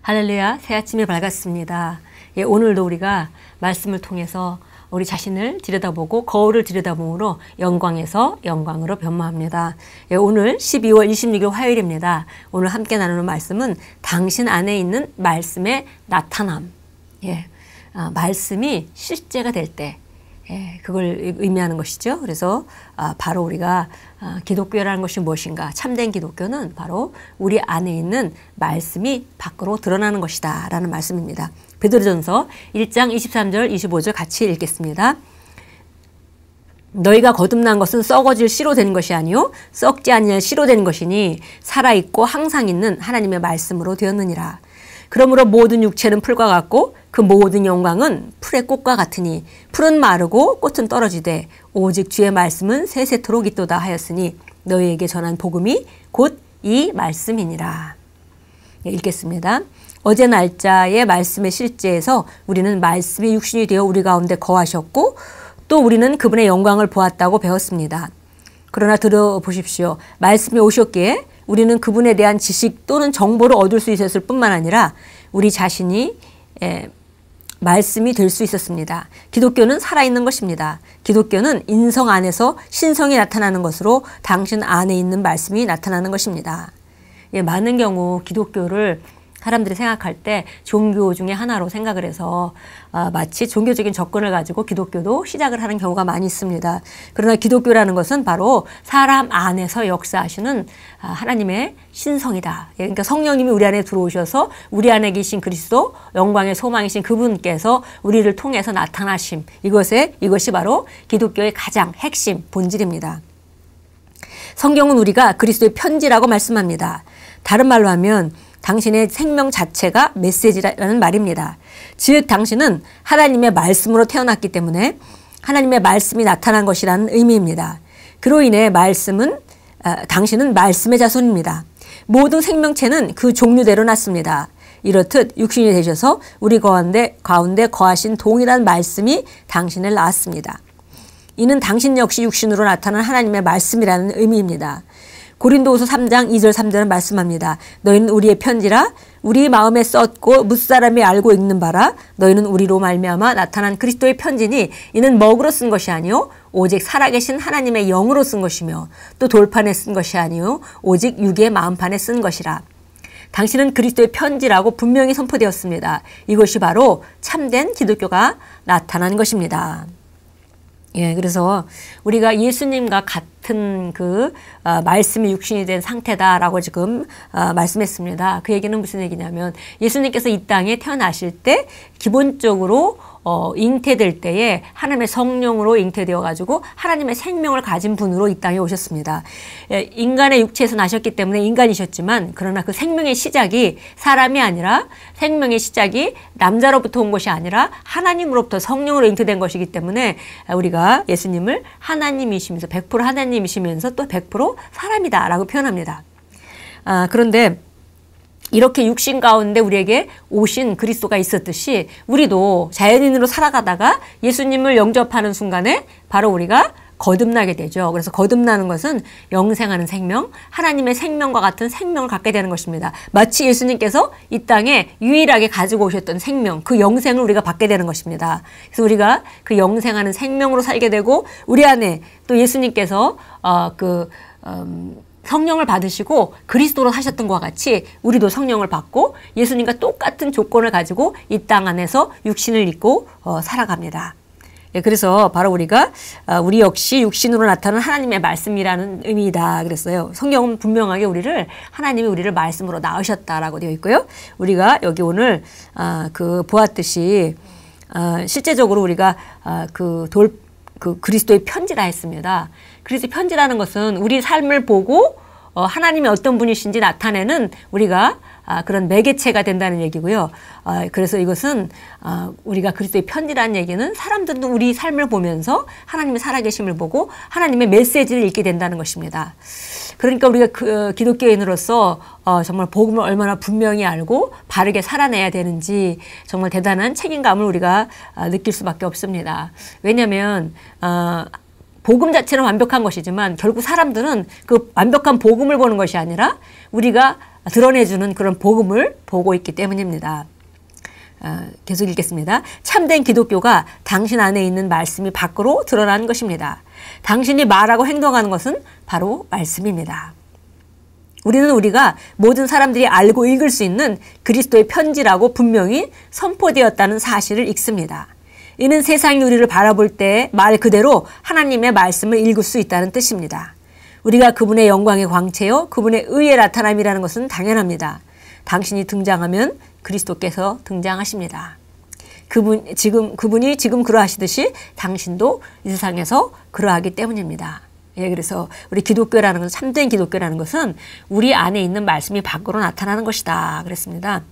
할렐루야, 새 아침이 밝았습니다. 오늘도 우리가 말씀을 통해서 우리 자신을 들여다보고 거울을 들여다보므로 영광에서 영광으로 변모합니다. 오늘 12월 26일 화요일입니다. 오늘 함께 나누는 말씀은 당신 안에 있는 말씀의 나타남. 말씀이 실제가 될 때, 그걸 의미하는 것이죠. 그래서 바로 우리가 기독교라는 것이 무엇인가? 참된 기독교는 바로 우리 안에 있는 말씀이 밖으로 드러나는 것이다 라는 말씀입니다. 베드로전서 1장 23절 25절 같이 읽겠습니다. 너희가 거듭난 것은 썩어질 씨로 된 것이 아니요 썩지 아니할 씨로 된 것이니 살아있고 항상 있는 하나님의 말씀으로 되었느니라. 그러므로 모든 육체는 풀과 같고 그 모든 영광은 풀의 꽃과 같으니 풀은 마르고 꽃은 떨어지되 오직 주의 말씀은 세세토록 있도다 하였으니 너희에게 전한 복음이 곧 이 말씀이니라. 읽겠습니다. 어제 날짜의 말씀의 실제에서 우리는 말씀이 육신이 되어 우리 가운데 거하셨고 또 우리는 그분의 영광을 보았다고 배웠습니다. 그러나 들어보십시오. 말씀이 오셨기에 우리는 그분에 대한 지식 또는 정보를 얻을 수 있었을 뿐만 아니라 우리 자신이 말씀이 될 수 있었습니다. 기독교는 살아있는 것입니다. 기독교는 인성 안에서 신성이 나타나는 것으로 당신 안에 있는 말씀이 나타나는 것입니다. 많은 경우 기독교를 사람들이 생각할 때 종교 중에 하나로 생각을 해서 마치 종교적인 접근을 가지고 기독교도 시작을 하는 경우가 많이 있습니다. 그러나 기독교라는 것은 바로 사람 안에서 역사하시는 하나님의 신성이다. 그러니까 성령님이 우리 안에 들어오셔서 우리 안에 계신 그리스도, 영광의 소망이신 그분께서 우리를 통해서 나타나심. 이것이 바로 기독교의 가장 핵심, 본질입니다. 성경은 우리가 그리스도의 편지라고 말씀합니다. 다른 말로 하면 당신의 생명 자체가 메시지라는 말입니다. 즉 당신은 하나님의 말씀으로 태어났기 때문에 하나님의 말씀이 나타난 것이라는 의미입니다. 그로 인해 당신은 말씀의 자손입니다. 모든 생명체는 그 종류대로 났습니다. 이렇듯 육신이 되셔서 우리 가운데 거하신 동일한 말씀이 당신을 낳았습니다. 이는 당신 역시 육신으로 나타난 하나님의 말씀이라는 의미입니다. 고린도후서 3장 2절 3절은 말씀합니다. 너희는 우리의 편지라 우리 마음에 썼고 무사람이 알고 읽는 바라 너희는 우리로 말미암아 나타난 그리스도의 편지니 이는 먹으로 쓴 것이 아니요 오직 살아계신 하나님의 영으로 쓴 것이며 또 돌판에 쓴 것이 아니요 오직 육의 마음판에 쓴 것이라. 당신은 그리스도의 편지라고 분명히 선포되었습니다. 이것이 바로 참된 기독교가 나타난 것입니다. 그래서 우리가 예수님과 같은 말씀이 육신이 된 상태다라고 지금 말씀했습니다. 그 얘기는 무슨 얘기냐면 예수님께서 이 땅에 태어나실 때 기본적으로 잉태될 때에 하나님의 성령으로 잉태되어 가지고 하나님의 생명을 가진 분으로 이 땅에 오셨습니다. 인간의 육체에서 나셨기 때문에 인간이셨지만 그러나 그 생명의 시작이 사람이 아니라 생명의 시작이 남자로부터 온 것이 아니라 하나님으로부터 성령으로 잉태된 것이기 때문에 우리가 예수님을 하나님이시면서 100% 하나님이시면서 또 100% 사람이다라고 표현합니다. 그런데 이렇게 육신 가운데 우리에게 오신 그리스도가 있었듯이 우리도 자연인으로 살아가다가 예수님을 영접하는 순간에 바로 우리가 거듭나게 되죠. 그래서 거듭나는 것은 영생하는 생명, 하나님의 생명과 같은 생명을 갖게 되는 것입니다. 마치 예수님께서 이 땅에 유일하게 가지고 오셨던 생명, 그 영생을 우리가 받게 되는 것입니다. 그래서 우리가 그 영생하는 생명으로 살게 되고 우리 안에 또 예수님께서 성령을 받으시고 그리스도로 사셨던 것과 같이 우리도 성령을 받고 예수님과 똑같은 조건을 가지고 이 땅 안에서 육신을 입고 살아갑니다. 그래서 바로 우리 역시 육신으로 나타나는 하나님의 말씀이라는 의미이다 그랬어요. 성경은 분명하게 하나님이 우리를 말씀으로 낳으셨다라고 되어 있고요. 우리가 여기 오늘 보았듯이 실제적으로 우리가 그리스도의 편지라 했습니다. 그리스도의 편지라는 것은 우리 삶을 보고 하나님이 어떤 분이신지 나타내는 우리가 그런 매개체가 된다는 얘기고요. 그래서 이것은 우리가 그리스도의 편지라는 얘기는 사람들도 우리 삶을 보면서 하나님의 살아계심을 보고 하나님의 메시지를 읽게 된다는 것입니다. 그러니까 우리가 기독교인으로서 정말 복음을 얼마나 분명히 알고 바르게 살아내야 되는지 정말 대단한 책임감을 우리가 느낄 수밖에 없습니다. 왜냐하면 복음 자체는 완벽한 것이지만 결국 사람들은 그 완벽한 복음을 보는 것이 아니라 우리가 드러내주는 그런 복음을 보고 있기 때문입니다. 계속 읽겠습니다. 참된 기독교가 당신 안에 있는 말씀이 밖으로 드러나는 것입니다. 당신이 말하고 행동하는 것은 바로 말씀입니다. 우리는 우리가 모든 사람들이 알고 읽을 수 있는 그리스도의 편지라고 분명히 선포되었다는 사실을 읽습니다. 이는 세상이 우리를 바라볼 때 말 그대로 하나님의 말씀을 읽을 수 있다는 뜻입니다. 우리가 그분의 영광의 광채요, 그분의 의의 나타남이라는 것은 당연합니다. 당신이 등장하면 그리스도께서 등장하십니다. 그분이 지금 그러하시듯이 당신도 이 세상에서 그러하기 때문입니다. 예, 그래서 우리 기독교라는 것은, 참된 기독교라는 것은 우리 안에 있는 말씀이 밖으로 나타나는 것이다 그랬습니다.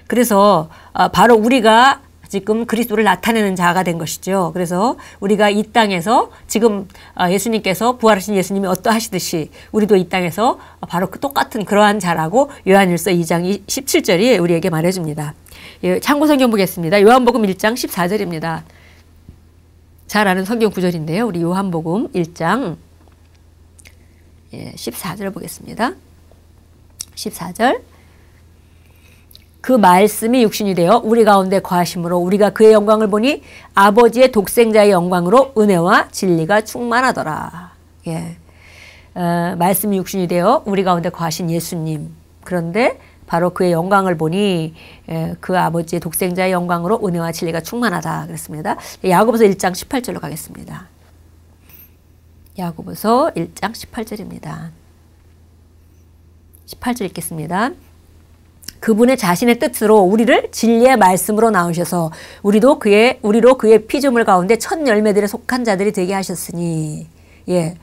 그래서 바로 우리가 지금 그리스도를 나타내는 자가 된 것이죠. 그래서 우리가 이 땅에서 지금 예수님께서, 부활하신 예수님이 어떠하시듯이 우리도 이 땅에서 바로 똑같은 그러한 자라고 요한일서 2장 17절이 우리에게 말해줍니다. 예, 참고 성경 보겠습니다. 요한복음 1장 14절입니다. 잘 아는 성경 구절인데요. 우리 요한복음 1장 14절 보겠습니다. 14절. 그 말씀이 육신이 되어 우리 가운데 거하심으로 우리가 그의 영광을 보니 아버지의 독생자의 영광으로 은혜와 진리가 충만하더라. 예, 말씀이 육신이 되어 우리 가운데 거하신 예수님. 그런데 바로 그의 영광을 보니 그 아버지의 독생자의 영광으로 은혜와 진리가 충만하다 그랬습니다. 야고보서 1장 18절로 가겠습니다. 야고보서 1장 18절입니다. 18절 읽겠습니다. 그분의 자신의 뜻으로 우리를 진리의 말씀으로 나오셔서 우리로 그의 피조물 가운데 첫 열매들에 속한 자들이 되게 하셨으니, 예,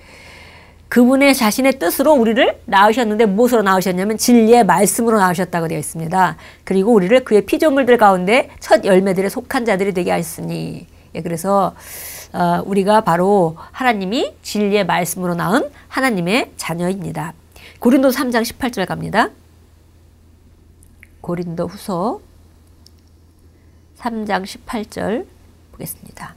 그분의 자신의 뜻으로 우리를 낳으셨는데 무엇으로 낳으셨냐면 진리의 말씀으로 낳으셨다고 되어 있습니다. 그리고 우리를 그의 피조물들 가운데 첫 열매들에 속한 자들이 되게 하셨으니, 예, 그래서 우리가 바로 하나님이 진리의 말씀으로 낳은 하나님의 자녀입니다. 고린도서 3장 18절 갑니다. 고린도 후서 3장 18절 보겠습니다.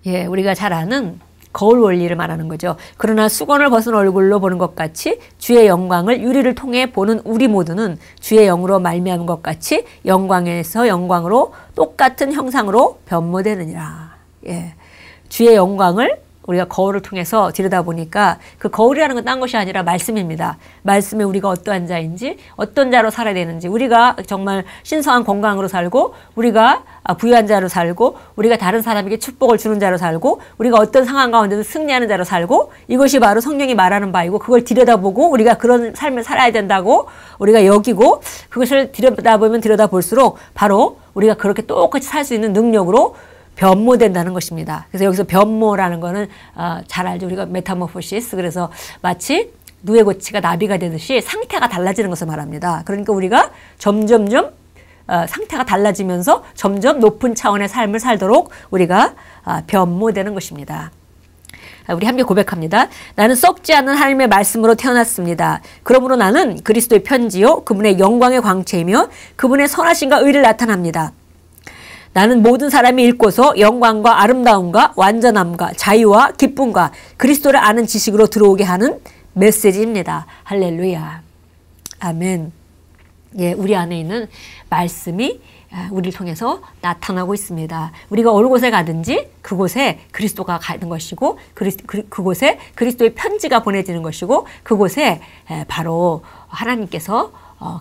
예, 우리가 잘 아는 거울 원리를 말하는 거죠. 그러나 수건을 벗은 얼굴로 보는 것 같이 주의 영광을 유리를 통해 보는 우리 모두는 주의 영으로 말미암은 것 같이 영광에서 영광으로 똑같은 형상으로 변모되느니라. 예, 주의 영광을 우리가 거울을 통해서 들여다보니까 그 거울이라는 건 딴 것이 아니라 말씀입니다. 말씀에 우리가 어떠한 자인지, 어떤 자로 살아야 되는지, 우리가 정말 신성한 건강으로 살고, 우리가 부유한 자로 살고, 우리가 다른 사람에게 축복을 주는 자로 살고, 우리가 어떤 상황 가운데서 승리하는 자로 살고, 이것이 바로 성경이 말하는 바이고, 그걸 들여다보고 우리가 그런 삶을 살아야 된다고 우리가 여기고, 그것을 들여다볼수록 바로 우리가 그렇게 똑같이 살 수 있는 능력으로 변모된다는 것입니다. 그래서 여기서 변모라는 거는 잘 알죠. 우리가 메타모포시스. 그래서 마치 누에고치가 나비가 되듯이 상태가 달라지는 것을 말합니다. 그러니까 우리가 점점점 상태가 달라지면서 점점 높은 차원의 삶을 살도록 우리가 변모되는 것입니다. 우리 함께 고백합니다. 나는 썩지 않는 하나님의 말씀으로 태어났습니다. 그러므로 나는 그리스도의 편지요 그분의 영광의 광채이며 그분의 선하심과 의를 나타납니다. 나는 모든 사람이 읽고서 영광과 아름다움과 완전함과 자유와 기쁨과 그리스도를 아는 지식으로 들어오게 하는 메시지입니다. 할렐루야. 아멘. 예, 우리 안에 있는 말씀이 우리를 통해서 나타나고 있습니다. 우리가 어느 곳에 가든지 그곳에 그리스도가 가는 것이고 그곳에 그리스도의 편지가 보내지는 것이고 그곳에 바로 하나님께서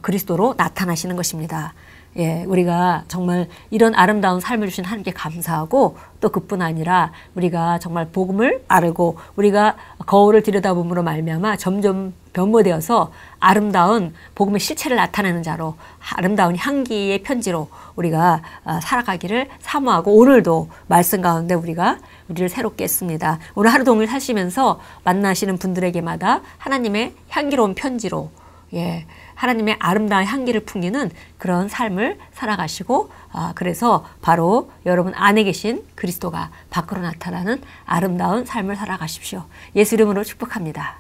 그리스도로 나타나시는 것입니다. 예, 우리가 정말 이런 아름다운 삶을 주신 하나님께 감사하고 또 그뿐 아니라 우리가 정말 복음을 알고 우리가 거울을 들여다봄으로 말미암아 점점 변모되어서 아름다운 복음의 실체를 나타내는 자로 아름다운 향기의 편지로 우리가 살아가기를 사모하고 오늘도 말씀 가운데 우리를 새롭게 했습니다. 오늘 하루 종일 사시면서 만나시는 분들에게마다 하나님의 향기로운 편지로 예, 하나님의 아름다운 향기를 풍기는 그런 삶을 살아가시고 그래서 바로 여러분 안에 계신 그리스도가 밖으로 나타나는 아름다운 삶을 살아가십시오. 예수 이름으로 축복합니다.